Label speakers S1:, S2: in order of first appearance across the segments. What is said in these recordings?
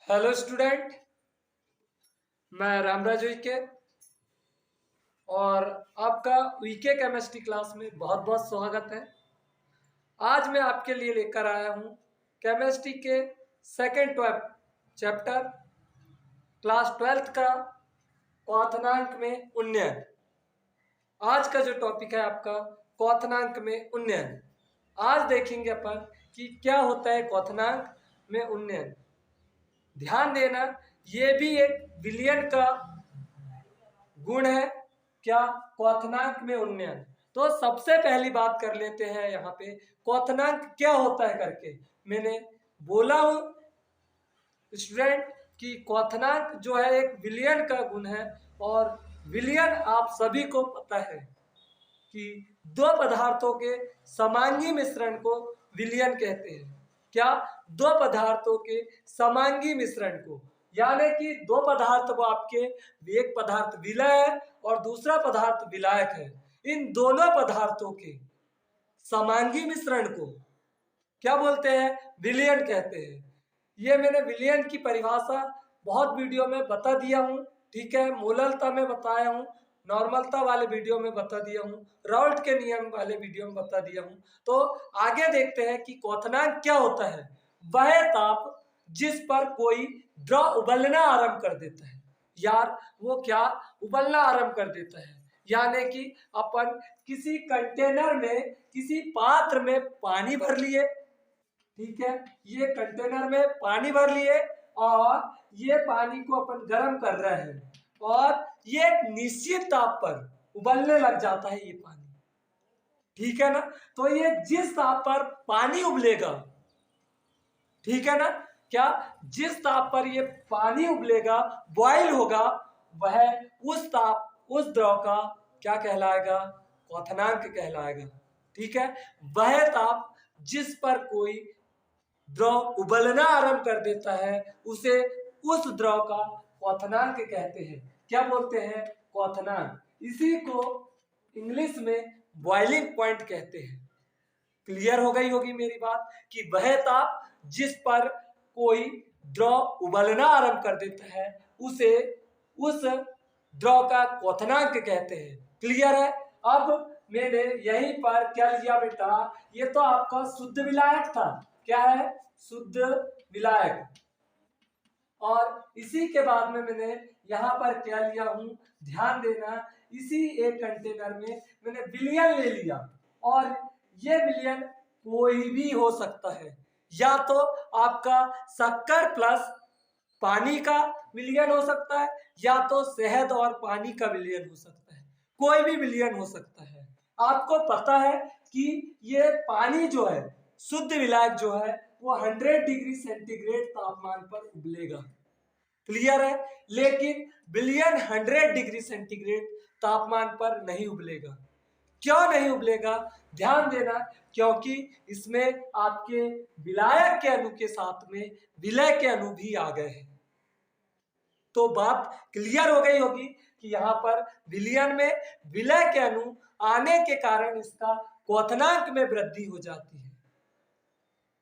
S1: Hello student, मैं रामराज उइके और आपका उइके केमिस्ट्री क्लास में बहुत बहुत स्वागत है। आज मैं आपके लिए लेकर आया हूँ केमिस्ट्री के सेकेंड चैप्टर क्लास 12th का क्वाथनांक में उन्नयन। आज का जो टॉपिक है आपका क्वाथनांक में उन्नयन। आज देखेंगे अपन कि क्या होता है क्वाथनांक में उन्नयन। ध्यान देना, ये भी एक विलयन का गुण है। क्या? क्वाथनांक में उन्नयन। तो सबसे पहली बात कर लेते हैं यहाँ पे क्वाथनांक क्या होता है करके। मैंने बोला हूं स्टूडेंट कि क्वाथनांक जो है एक विलयन का गुण है, और विलयन आप सभी को पता है कि दो पदार्थों के समांगी मिश्रण को विलयन कहते हैं। क्या? दो पदार्थों के समांगी मिश्रण को, यानी कि दो पदार्थ वो आपके, एक पदार्थ विलय है और दूसरा पदार्थ विलायक है। इन दोनों पदार्थों के समांगी मिश्रण को क्या बोलते हैं? विलयन कहते हैं। ये मैंने विलयन की परिभाषा बहुत वीडियो में बता दिया हूँ, ठीक है। मोललता में बताया हूँ, नॉर्मलता वाले वीडियो में बता दिया हूँ, राउल्ट के नियम वाले वीडियो में बता दिया हूँ। तो आगे देखते हैं कि क्वथनांक क्या होता है। वह ताप जिस पर कोई द्रव उबलना आरंभ कर देता है। यार वो क्या उबलना आरंभ कर देता है, यानी कि अपन किसी कंटेनर में, किसी पात्र में पानी भर लिए, ठीक है। ये कंटेनर में पानी भर लिए और ये पानी को अपन गर्म कर रहे हैं, और ये एक निश्चित ताप पर उबलने लग जाता है ये पानी, ठीक है ना। तो ये जिस ताप पर पानी उबलेगा, ठीक है ना, क्या जिस ताप पर ये पानी उबलेगा, बॉयल होगा, वह उस ताप, उस द्रव का क्या कहलाएगा? क्वथनांक कहलाएगा, ठीक है। वह ताप जिस पर कोई द्रव उबलना आरंभ कर देता है, उसे उस द्रव का क्वथनांक कहते हैं। क्या बोलते हैं? क्वथनांक। इसी को इंग्लिश में बॉइलिंग पॉइंट कहते हैं। क्लियर हो गई होगी मेरी बात कि वह ताप जिस पर कोई द्रव उबलना आरंभ कर देता है, उसे उस द्रव का क्वथनांक कहते हैं। क्लियर है? अब मैंने यहीं पर क्या लिया बेटा, ये तो आपका शुद्ध विलायक था। क्या है? शुद्ध विलायक। और इसी के बाद में मैंने यहाँ पर क्या लिया हूं, ध्यान देना, इसी एक कंटेनर में मैंने विलयन ले लिया, और ये विलयन कोई भी हो सकता है। या तो आपका शक्कर प्लस पानी का विलयन हो सकता है, या तो शहद और पानी का विलयन हो सकता है। कोई भी विलयन हो सकता है। आपको पता है कि ये पानी जो है, शुद्ध विलायक जो है, वो 100 डिग्री सेंटीग्रेड तापमान पर उबलेगा। क्लियर है? लेकिन विलयन 100 डिग्री सेंटीग्रेड तापमान पर नहीं उबलेगा। क्यों नहीं उबलेगा? ध्यान देना, क्योंकि इसमें आपके विलायक के अणु के साथ में विलय के अणु भी आ गए हैं। तो बात क्लियर हो गई होगी कि यहाँ पर विलयन में विलय के अणु आने के कारण इसका क्वथनांक में वृद्धि हो जाती है,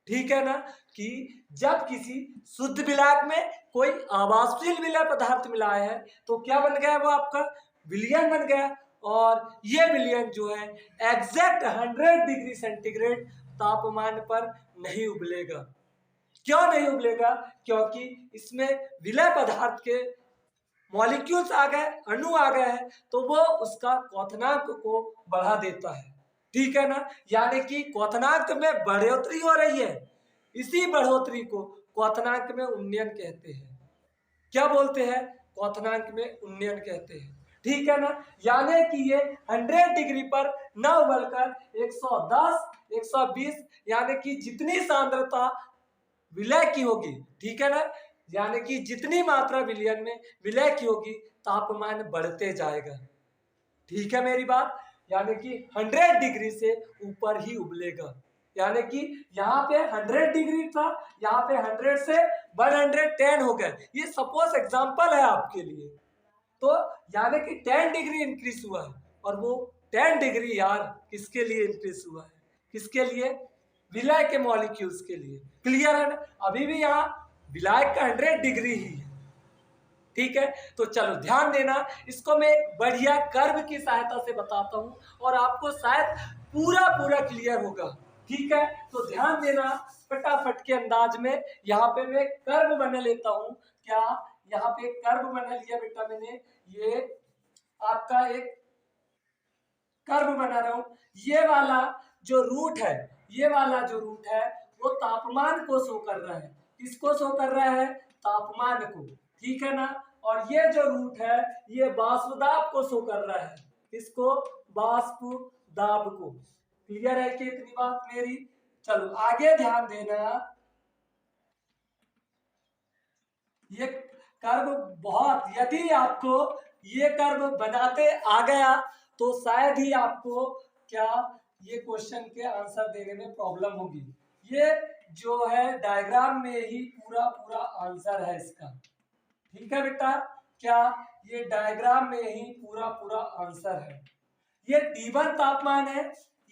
S1: ठीक है ना। कि जब किसी शुद्ध विलायक में कोई आवासशील विलय पदार्थ मिलाया है, तो क्या बन गया? वो आपका विलयन बन गया, और ये विलयन जो है एग्जैक्ट 100 डिग्री सेंटीग्रेड तापमान पर नहीं उबलेगा। क्यों नहीं उबलेगा? क्योंकि इसमें विलय पदार्थ के मॉलिक्यूल्स आ गए, अणु आ गए हैं, तो वो उसका क्वथनांक को बढ़ा देता है, ठीक है ना। यानी कि क्वथनांक में बढ़ोतरी हो रही है। इसी बढ़ोतरी को क्वथनांक में उन्नयन कहते हैं। क्या बोलते हैं? क्वथनांक में उन्नयन कहते हैं, ठीक है ना। यानी कि ये 100 डिग्री पर न उबलकर 110, 120, यानी कि जितनी सांद्रता विलय की होगी, ठीक है ना, यानी कि जितनी मात्रा विलयन में विलय की होगी, तापमान बढ़ते जाएगा, ठीक है मेरी बात। यानी कि 100 डिग्री से ऊपर ही उबलेगा। यानी कि यहाँ पे 100 डिग्री था, यहाँ पे 100 से 110 हो गए। ये सपोज एग्जांपल है आपके लिए। तो यानी कि 10 डिग्री इंक्रीज हुआ है, और वो 10 डिग्री यार किसके लिए इंक्रीज हुआ है? किसके लिए? विलय के मॉलिक्यूल्स के लिए। क्लियर है ना? अभी भी यहाँ विलायक का 100 डिग्री ही है। ठीक है, तो चलो ध्यान देना, इसको मैं एक बढ़िया कर्व की सहायता से बताता हूं और आपको शायद पूरा पूरा क्लियर होगा। ठीक है, तो ध्यान देना फटाफट के अंदाज में। यहाँ पे मैं कर्व बना लेता हूं। क्या यहाँ पे कर्व बना लिया बेटा मैंने, ये आपका एक कर्व बना रहा हूं। ये वाला जो रूट है, ये वाला जो रूट है वो तापमान को शो कर रहा है। किसको शो कर रहा है? तापमान को। ठीक है ना। और ये जो रूट है ये वाष्प दाब को शो कर रहा है। किसको? वाष्प दाब को। क्लियर है कि इतनी बात मेरी? चलो आगे ध्यान देना। ये कर्व बहुत, यदि आपको ये कर्व बनाते आ गया तो शायद ही आपको क्या ये क्वेश्चन के आंसर देने में प्रॉब्लम होगी। ये जो है डायग्राम में ही पूरा पूरा आंसर है इसका। ठीक है बेटा, क्या ये डायग्राम में ही पूरा पूरा आंसर है। ये T1 तापमान है,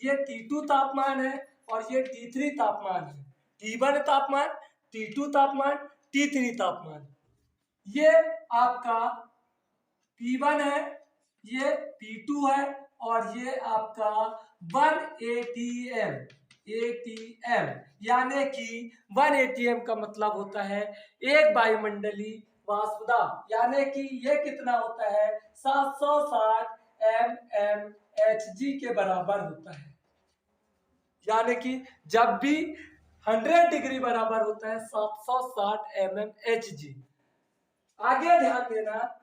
S1: ये T2 तापमान है और ये T3 तापमान है। T1 तापमान, T2 तापमान, T3 तापमान। ये आपका P1 है, ये P2 है और ये आपका 1 ATM। ATM यानी कि 1 ATM का मतलब होता है एक वायुमंडलीय वाष्प दाब, यानी कि ये कितना होता है? 760 mmHg के बराबर होता है। यानी कि जब भी 100 डिग्री बराबर होता है 760 mmHg। आगे ध्यान देना,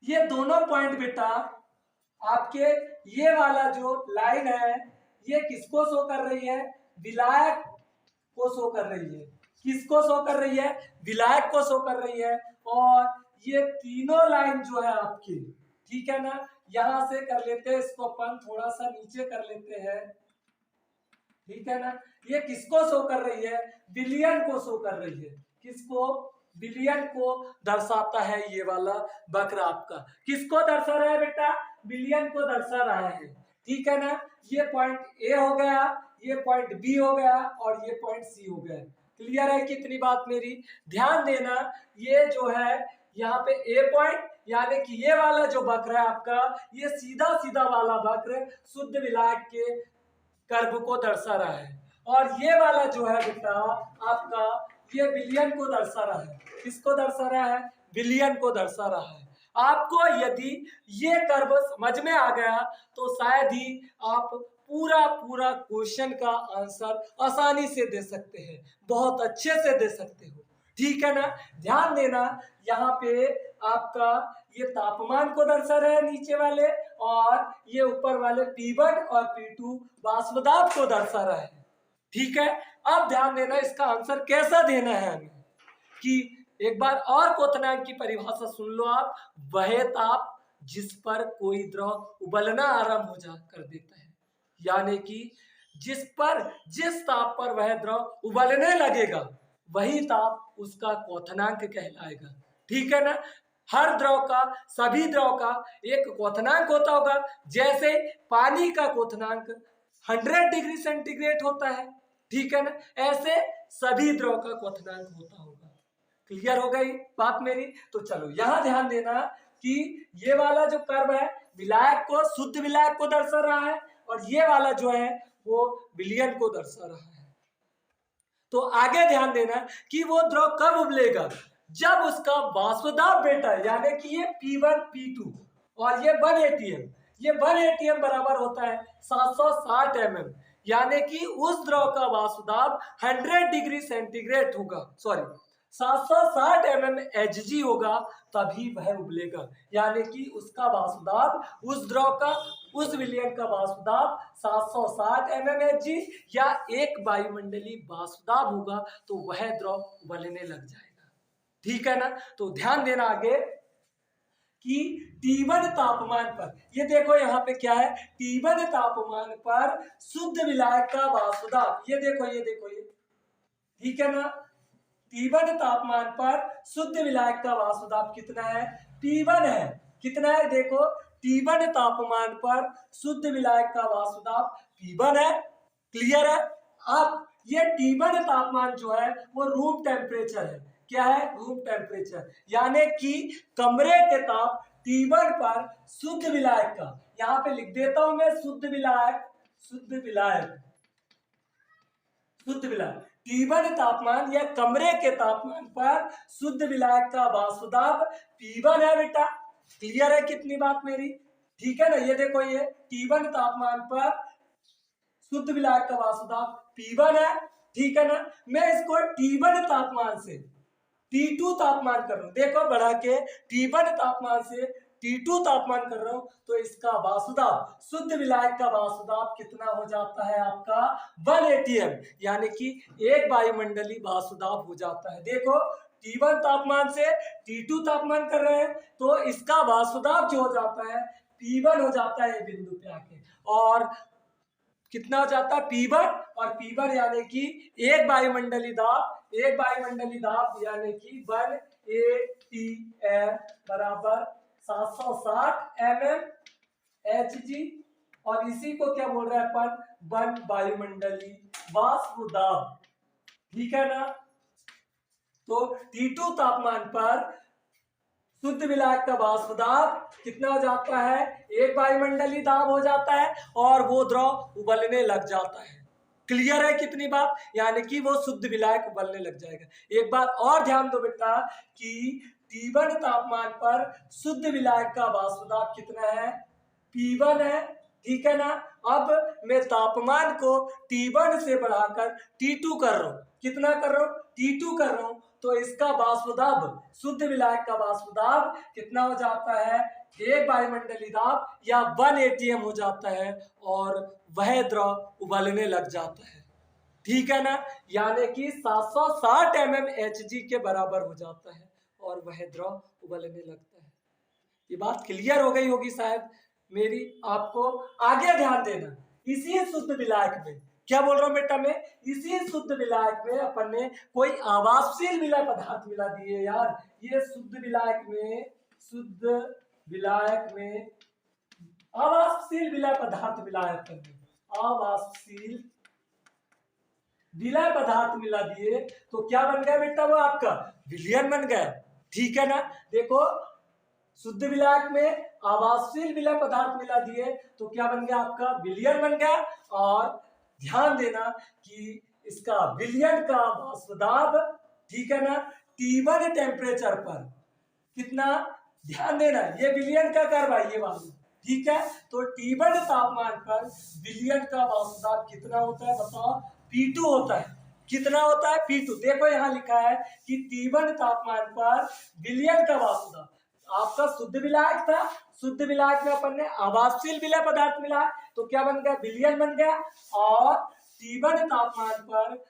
S1: ये दोनों पॉइंट बेटा आपके, ये वाला जो लाइन है ये किसको शो कर रही है? विलायक को शो कर रही है। किसको शो कर रही है? विलायक को शो कर रही है। और ये तीनों लाइन जो है आपकी, ठीक है ना, यहां से कर लेते हैं इसको अपन थोड़ा सा नीचे कर लेते हैं। ठीक है ना, ये किसको शो कर रही है? विलयन को शो कर रही है। किसको? विलयन को दर्शाता है ये वाला वक्र आपका। किसको दर्शा रहा है बेटा? विलयन को दर्शा रहा है। ठीक है ना, ये पॉइंट ए हो गया, ये पॉइंट बी हो गया और ये पॉइंट सी हो गया। क्लियर है कितनी बात मेरी? ध्यान देना, ये जो है यहाँ पे ए पॉइंट, यानी कि ये वाला जो वक्र है आपका, ये सीधा सीधा वाला वक्र शुद्ध विलायक के कर्व को दर्शा रहा है। और ये वाला जो है बेटा आपका, ये विलयन को दर्शा रहा है। किसको दर्शा रहा है? विलयन को दर्शा रहा है। आपको यदि ये कर्व समझ में आ गया तो शायद ही आप पूरा पूरा क्वेश्चन का आंसर आसानी से दे सकते हैं, बहुत अच्छे से दे सकते हो। ठीक है ना, ध्यान देना, यहाँ पे आपका ये तापमान को दर्शा रहे हैं नीचे वाले, और ये ऊपर वाले P1 और P2 वाष्प दाब को दर्शा रहा है। ठीक है, अब ध्यान देना इसका आंसर कैसा देना है हमें, कि एक बार और क्वथनांक की परिभाषा सुन लो आप। वह ताप जिस पर कोई द्रव उबलना आरंभ हो जा कर देता है, यानी कि जिस ताप पर वह द्रव उबलने लगेगा वही ताप उसका क्वथनांक कहलाएगा। ठीक है ना, हर द्रव का, सभी द्रव का एक क्वथनांक होता होगा। जैसे पानी का क्वथनांक 100 डिग्री सेंटीग्रेड होता है, ठीक है ना, ऐसे सभी द्रव का क्वथनांक होता होगा। क्लियर हो गई बात मेरी? तो चलो यहां ध्यान देना कि ये वाला जो कर्व है विलायक को, शुद्ध विलायक को दर्शा रहा है, और ये वाला जो है वो विलयन को दर्शा रहा है। तो आगे ध्यान देना कि वो द्रव कब उबलेगा? जब उसका वाष्प दाब बेटा, यानी कि ये P1 P2 और ये 1 ATM, ये 1 ATM बराबर होता है 760 mm, यानी कि उस द्रव का वाष्प दाब 100 डिग्री सेंटीग्रेड होगा, सॉरी 760 mmHg होगा, तभी वह उबलेगा। यानी कि उसका वाष्प दाब, उस द्रव का, उस विलयन का वाष्प दाब 760 mmHg या एक वायुमंडलीय वाष्प दाब होगा, तो वह द्रव उबलने लग जाएगा। ठीक है ना, तो ध्यान देना आगे कि T1 तापमान पर, ये देखो यहाँ पे क्या है, T1 तापमान पर शुद्ध विलायक का वाष्प दाब, ये देखो ये देखो ये, ठीक है ना, T1 तापमान पर शुद्ध विलायक का वाष्प दाब कितना है? T1 है, कितना है देखो T1 तापमान पर शुद्ध विलायक का वाष्प दाब P1 है। क्लियर है। अब ये T1 तापमान जो है वो रूम टेम्परेचर है। क्या है? रूम टेम्परेचर, यानी कि कमरे के ताप T1 पर शुद्ध विलायक का, यहां पे लिख देता हूं मैं शुद्ध विलायक, शुद्ध विलायक, शुद्ध विलायक T1 तापमान या कमरे के तापमान पर शुद्ध विलायक का वाष्प दाब P1 है बेटा। क्लियर है कितनी बात मेरी? ठीक है ना। ये देखो, ये T1 तापमान पर शुद्ध विलायक का वाष्प दाब P1 है। ठीक है ना। मैं इसको T1 तापमान से T2 तापमान कर रहा हूं, देखो बढ़ा के T1 तापमान से T2 तापमान कर रहा हूं, तो इसका वाष्प दाब, शुद्ध विलायक का वाष्प दाब कितना हो जाता है आपका? 1 atm, यानी कि एक वायुमंडलीय वाष्प दाब हो जाता है। देखो T1 तापमान से T2 तापमान कर रहे हैं, तो इसका वाष्प दाब जो हो जाता है P1 हो जाता है बिंदु पे आके, और कितना हो जाता है? P1, और P1 यानी कि एक वायुमंडलीय दाब, एक वायुमंडलीय दाब यानी कि 1 atm बराबर 760 mmHg, और इसी को क्या बोल रहे हैं अपन? 1 वायुमंडलीय वाष्प दाब। ठीक है ना। तो T2 तापमान पर शुद्ध विलायक का वाष्प दाब कितना हो जाता है? एक वायुमंडलीय दाब हो जाता है, और वो द्रव उबलने लग जाता है। क्लियर है कितनी बात? यानी कि वो शुद्ध विलायक उबलने लग जाएगा। एक बार और ध्यान दो बेटा कि T1 तापमान पर शुद्ध विलायक का वाष्प दाब कितना है? P1 है। ठीक है ना। अब मैं तापमान को T1 से बढ़ाकर T2 कर रहा हूं। कितना कर रहा हूं? T2 कर रहा हूं, तो इसका वाष्प दाब, शुद्ध विलायक का वाष्प दाब कितना हो जाता है? एक वायुमंडलीय दाब या 1 atm हो जाता है, और वह द्रव उबलने लग जाता है। ठीक है ना। यानी कि 760 mmHg के बराबर हो जाता है, और वह द्रव उबलने लगता है। ये बात क्लियर हो गई होगी शायद मेरी आपको। आगे ध्यान देना, इसी शुद्ध विलायक में, क्या बोल रहा हूं बेटा मैं? इसी शुद्ध विलायक में अपन ने कोई आवासशील विलय पदार्थ मिला दिए यार। ये शुद्ध विलायक में, शुद्ध विलायक में आवासशील विलय पदार्थ मिला है अपन ने, आवासशील विलय पदार्थ मिला दिए, तो क्या बन गया बेटा? वो आपका विलयन बन गया। ठीक है ना। देखो शुद्ध विलायक में आवासशील विलय पदार्थ मिला दिए, तो क्या बन गया? आपका विलयन बन गया। और ध्यान देना कि इसका विलयन का वाष्प दाब, ठीक है ना, T1 टेम्परेचर पर कितना? ध्यान देना, ये विलयन का कर्व है ये वाला। ठीक है। तो T1 तापमान पर विलयन का वाष्प दाब कितना होता है? बताओ। P2 होता है। कितना होता है? P2। देखो यहां लिखा है कि T1 तापमान पर विलयन का वाष्प दाब, आपका शुद्ध विलायक था, शुद्ध विलायक में अपन ने आवासशील विलय पदार्थ मिला, तो क्या बन गया? विलयन बन गया। और T1 तापमान पर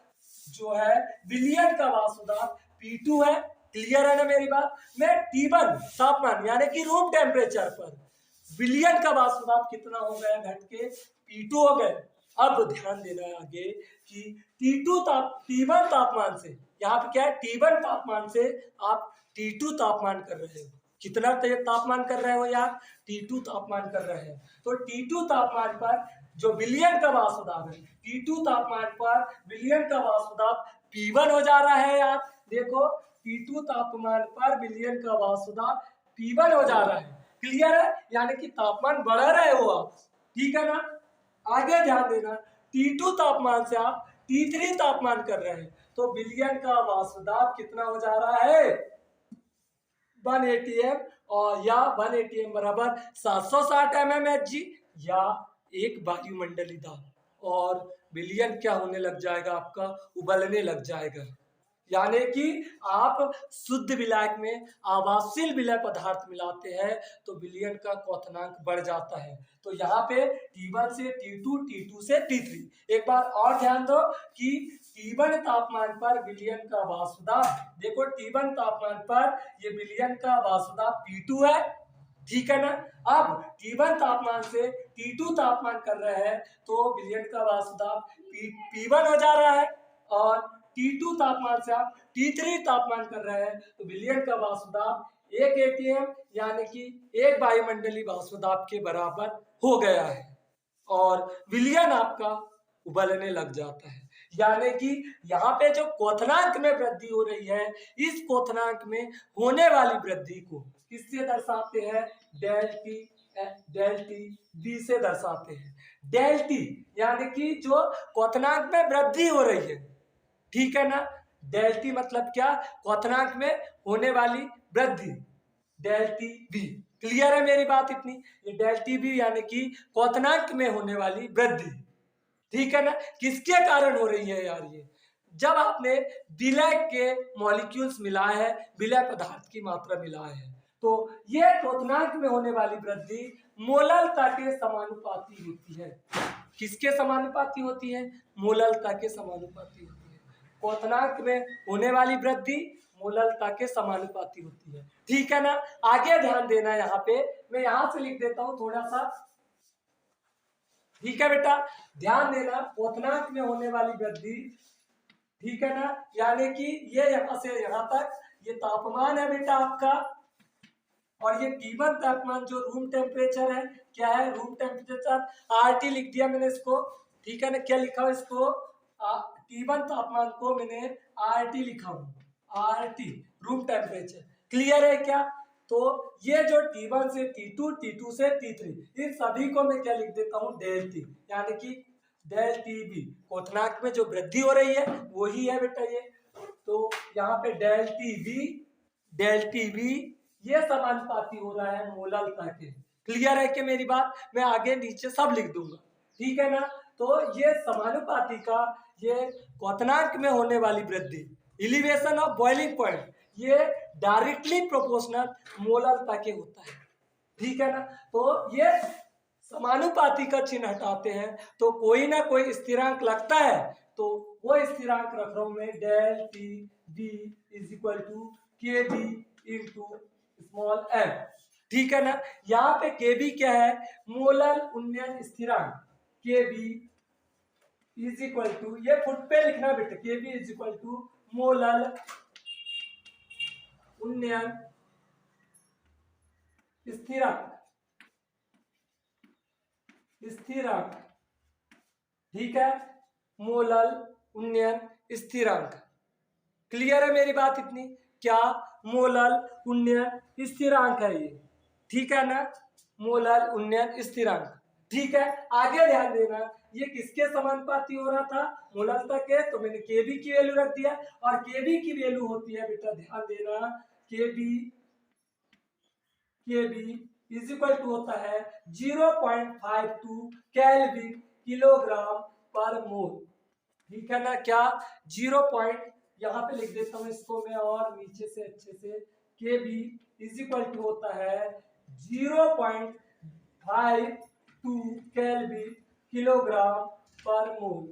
S1: जो है विलयन का वाष्प दाब P2 है। क्लियर है ना मेरी बात? मैं T1 तापमान यानी कि रूम टेम्परेचर पर विलयन का वाष्प दाब कितना हो गया? घट के P2 हो गए। अब ध्यान देना है आगे कि T1 तापमान से, यहाँ पे क्या है? T1 तापमान से आप T2 तापमान कर रहे हो। कितना तापमान कर रहे हो यार? T2 तापमान कर रहे हैं। तो T2 तापमान पर जो विलयन का वाष्प दाब है, T2 तापमान पर विलयन का वाष्प दाब P1 हो जा रहा है यार। देखो T2 तापमान पर विलयन का वाष्प दाब P1 हो जा रहा है। क्लियर है? यानी कि तापमान बढ़ा रहे हो आप। ठीक है ना। आगे ध्यान देना, T2 तापमान से आप T3 तापमान कर रहे हैं, तो विलयन का वाष्प दाब कितना हो जा रहा है? 1 atm, और या 1 atm बराबर 760 mmHg, या एक वायुमंडलीय दाब, और विलयन क्या होने लग जाएगा? आपका उबलने लग जाएगा। यानी कि आप शुद्ध विलायक में आवासशील विलय पदार्थ मिलाते हैं, तो विलयन का क्वथनांक बढ़ जाता है। तो यहाँ पे T1 से T2, T2 से T3। एक बार और ध्यान दो कि T1 तापमान पर विलयन का वाष्प दाब, देखो T1 तापमान पर ये विलयन का वाष्प दाब P2 है। ठीक है ना। अब T1 तापमान से T2 तापमान कर रहे हैं, तो विलयन का वाष्प दाब P1 हो जा रहा है, और T2 तापमान से आप T3 तापमान कर रहे हैं, तो विलयन का वाष्प दाब एक एटीएम यानी कि एक वायुमंडलीय वाष्प दाब के बराबर हो गया है और विलयन आपका उबलने लग जाता है। यानी कि यहाँ पे जो क्वथनांक में वृद्धि हो रही है, इस क्वथनांक में होने वाली वृद्धि को किससे दर्शाते हैं? Delta, del T B से दर्शाते हैं। डेल टी यानी कि जो क्वथनांक में वृद्धि हो रही है, ठीक है ना। डेल टी मतलब क्या? क्वथनांक में होने वाली वृद्धि, डेल टी बी। क्लियर है मेरी बात इतनी? ये डेल टी बी यानी कि क्वथनांक में होने वाली वृद्धि, ठीक है ना। किसके कारण हो रही है यार? ये जब आपने विलय के मॉलिक्यूल्स मिलाए हैं, विलय पदार्थ की मात्रा मिलाए हैं, तो ये क्वथनांक में होने वाली वृद्धि मोललता के समानुपाती होती है। किसके समानुपाती होती है? मोललता के समानुपाती होती है। क्वथनांक में होने वाली वृद्धि मोललता के समानुपाती होती है, ठीक है ना। आगे ध्यान देना, यहाँ पे मैं यहाँ से लिख देता हूं थोड़ा सा, ठीक है बेटा। ध्यान देना, क्वथनांक में होने वाली वृद्धि, ठीक है ना, यानी कि ये यहाँ से यहाँ तक ये तापमान है बेटा आपका, और ये T1 तापमान जो रूम टेम्परेचर है, क्या है? रूम टेम्परेचर RT लिख दिया मैंने इसको, ठीक है ना। क्या लिखा हो इसको? T1 तापमान को मैंने RT लिखा हूँ, RT रूम टेम्परेचर। क्लियर है क्या? तो ये जो T1 से T2, T2 से T3, इन सभी को मैं क्या लिख देता हूँ? डेल टी, यानी कि डेल टी बी। क्वथनांक में जो वृद्धि हो रही है वही है बेटा ये। तो यहाँ पे del T B, del T B ये समानुपाती हो रहा है मोललता के। क्लियर है कि मेरी बात? मैं आगे नीचे सब लिख दूंगा, ठीक है ना। तो ये समानुपाती का, ये क्वथनांक में होने वाली वृद्धि, एलिवेशन ऑफ बॉइलिंग पॉइंट, ये डायरेक्टली प्रोपोर्शनल मोललता के होता है, ठीक है ना। तो ये समानुपाती का चिन्ह हटाते हैं तो कोई ना कोई स्थिरांक लगता है, तो वो स्थिरांक रख रहा हूं मैं, del T B is equal to K B into small M, ठीक है ना। यहाँ पे के बी क्या है? मोलल उन्नयन स्थिरांक। K B is equal to, ये फुट पे लिखना बेटा, K B is equal to मोलल उन्नयन स्थिरांक, स्थिरांक, ठीक है, मोलल उन्नयन स्थिरांक। क्लियर है मेरी बात इतनी? क्या? मोलल उन्नयन स्थिरांक है ये, ठीक है ना। मोलल उन्नयन स्थिरांक, ठीक है। आगे ध्यान देना, ये किसके समानुपाती हो रहा था? मोललता के। तो मैंने केबी की वैल्यू रख दिया, और केबी की वैल्यू होती है बेटा, ध्यान देना, केबी, केबी इज इक्वल टू होता है 0.52 केल्विन किलोग्राम पर मोल, ठीक है ना। क्या? 0. यहाँ पे लिख देता हूँ इसको मैं और नीचे से अच्छे से, के बी इज इक्वल टू होता है 0.52 केल्विन किलोग्राम पर मोल,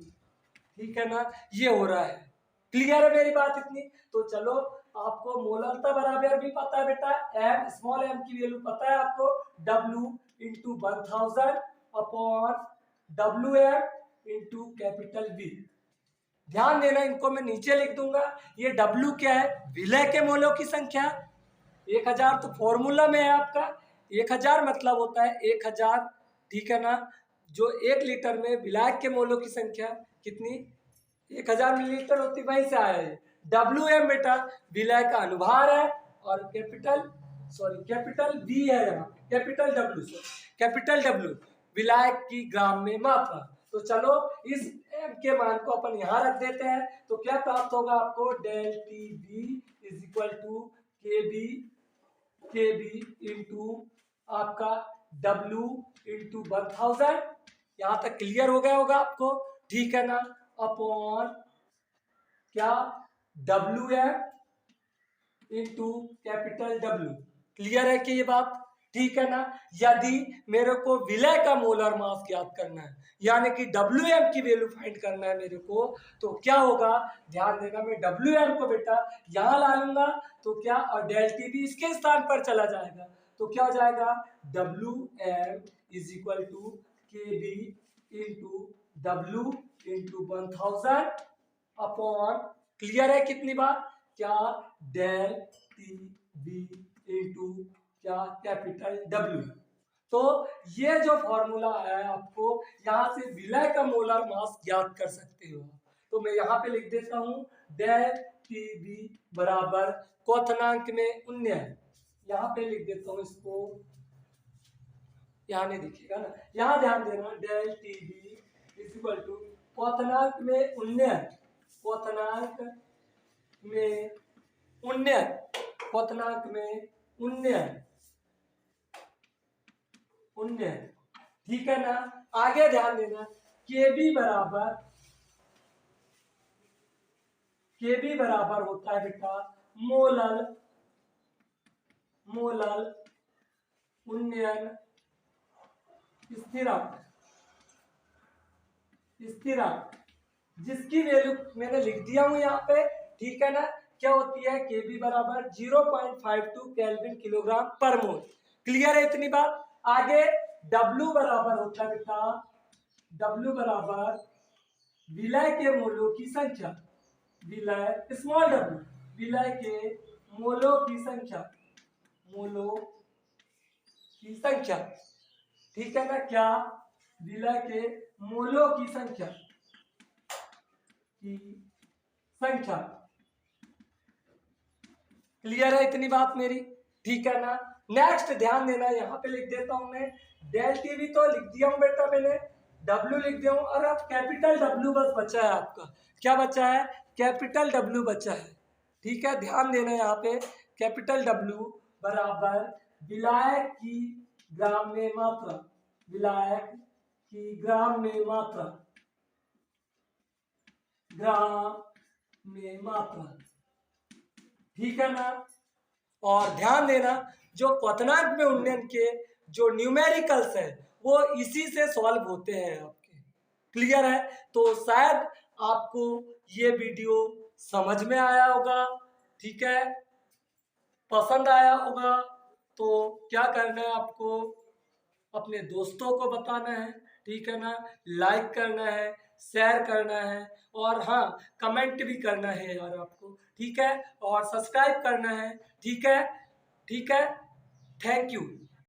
S1: ठीक है ना। ये हो रहा है। क्लियर है मेरी बात इतनी? तो चलो, आपको मोललता बराबर भी पता है बेटा, एम, स्मॉल एम की वैल्यू पता है आपको, W into 1000 upon WM into capital V। ध्यान देना, इनको मैं नीचे लिख दूंगा। ये W क्या है? विलय के मोलों की संख्या। 1000 तो फॉर्मूला में है आपका, 1000 मतलब होता है 1000, ठीक है ना। जो 1 लीटर में विलायक के मोलों की संख्या कितनी? 1000 मिलीलीटर होती, वहीं से आया है। WM बेटा विलय का अनुभार है, और कैपिटल V है यहाँ, कैपिटल W, कैपिटल W विलायक की ग्राम में मात्रा। तो चलो, इस m के मान को अपन यहाँ रख देते हैं, तो क्या प्राप्त होगा आपको? Del T B is equal to K B into आपका W इंटू 1000। यहाँ तक क्लियर हो गया होगा आपको, ठीक है ना, अपॉन क्या? WM into capital W। Clear है कि ये बात? ठीक है ना। यदि मेरे को विलय का मोलर मास ज्ञात करना है, यानी कि WM की वैल्यू फाइंड करना है मेरे को, तो क्या होगा? ध्यान देना, मैं WM को बेटा यहाँ ला लूंगा, तो क्या, और डेल टी भी इसके स्थान पर चला जाएगा, तो क्या हो जाएगा? WM is equal to K B into W into 1000 upon, clear है कितनी बार? क्या? डेल टी बी इंटू क्या कैपिटल W। तो ये जो फॉर्मूला है आपको यहाँ से विलय का मोलर मास ज्ञात कर सकते हो। तो मैं यहाँ पे लिख देता हूँ डेल TB बराबर क्वथनांक में उन्नयन, यहाँ पे लिख देता हूँ इसको, यहाँ नहीं दिखेगा ना, यहाँ ध्यान देना, डेल TB इक्वल टू क्वथनांक में उन्नयन, क्वथनांक में उन्नयन, क्वथनांक में उन्नयन, उन्नयन, ठीक है ना। आगे ध्यान देना, केबी बराबर होता है बेटा मोलल, मोलल उन्नयन स्थिरांक, स्थिरांक, जिसकी वैल्यू मैंने लिख दिया हूं यहाँ पे, ठीक है ना। क्या होती है, केबी बराबर 0.52 केल्विन किलोग्राम पर मोल। क्लियर है इतनी बात। आगे W बराबर होता है बेटा, W बराबर विलय के मोलों की संख्या, विलय स्मॉल w, विलय के मोलों की संख्या, मोलों की संख्या, ठीक है ना। क्या, विलय के मोलों की संख्या, की संख्या। क्लियर है इतनी बात मेरी, ठीक है ना। नेक्स्ट ध्यान देना, यहाँ पे लिख देता हूं मैं डेल टीवी तो लिख दिया हूं बेटा मैंने, W लिख दिया हूं, और अब कैपिटल W बस बचा है आपका। क्या बचा है, कैपिटल W बचा है, ठीक है। ध्यान देना यहाँ पे कैपिटल W बराबर विलायक की ग्राम में मात्रा, विलायक की ग्राम में मात्रा, ग्राम में मात्रा, ठीक है ना। और ध्यान देना, जो क्वथनांक में उन्नयन के जो न्यूमेरिकल्स है वो इसी से सॉल्व होते हैं आपके। क्लियर है। तो शायद आपको ये वीडियो समझ में आया होगा, ठीक है, पसंद आया होगा। तो क्या करना है आपको, अपने दोस्तों को बताना है, ठीक है ना, लाइक करना है, शेयर करना है, और हाँ कमेंट भी करना है यार आपको, ठीक है, और सब्सक्राइब करना है, ठीक है, ठीक है। Thank you.